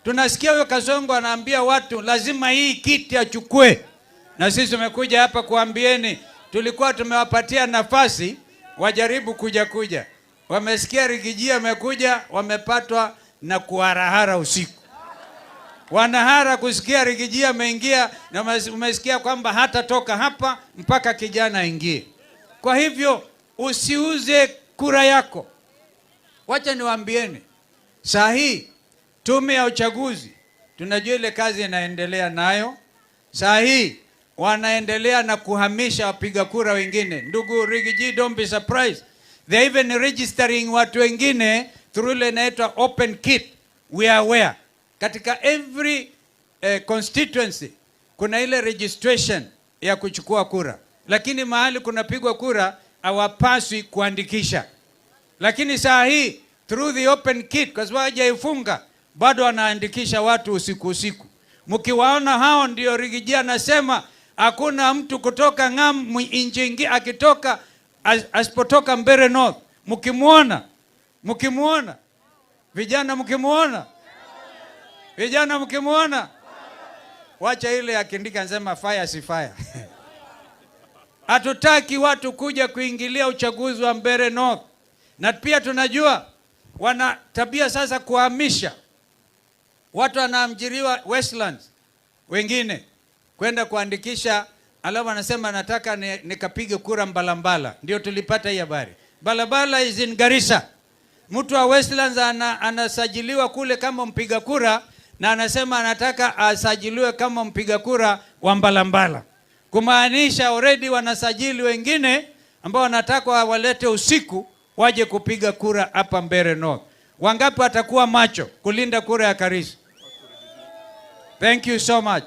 Tunasikia huyo Kasongo anaambia watu lazima hii kiti achukue. Na sisi tumekuja hapa kuambieni, tulikuwa tumewapatia nafasi wajaribu kuja. Wamesikia Rigiji amekuja, wamepatwa na kuharahara usiku. Wanahara kusikia Rigiji ameingia, na umesikia kwamba hata toka hapa mpaka kijana aingie. Kwa hivyo usiuze kura yako. Wacha niwaambieni, saa hii tume ya uchaguzi tunajua ile kazi inaendelea nayo. Saa hii wanaendelea na kuhamisha wapiga kura wengine. Ndugu Rigiji, don't be surprised. They even registering watu wengine through ile inaitwa open kit. We are aware. Katika every constituency kuna ile registration ya kuchukua kura. Lakini mahali kunapigwa kura hawapaswi kuandikisha. Lakini saa hii through the open kit, kwa sababu hajaifunga, bado wanaandikisha watu usiku. Mkiwaona hao ndio Rigiji anasema hakuna mtu kutoka nchi ingi akitoka asipotoka Mbeere North. Mkimuona vijana, mkimuona wacha ile akindika anasema fire si fire. Hatutaki watu kuja kuingilia uchaguzi wa Mbeere North. Na pia tunajua wana tabia sasa kuhamisha watu, wanaamjiriwa Westlands wengine kwenda kuandikisha, alafu anasema nataka nikapige kura Mbalambala. Ndio tulipata hii habari. Mbalambala is in Garissa. Mtu wa Westlands anasajiliwa kule kama mpiga kura, na anasema anataka asajiliwe kama mpiga kura wa Mbalambala. Kumaanisha already wanasajili wengine ambao wanataka walete usiku waje kupiga kura hapa Mbeere North. Wangapi watakuwa macho kulinda kura ya Karisa? Thank you so much.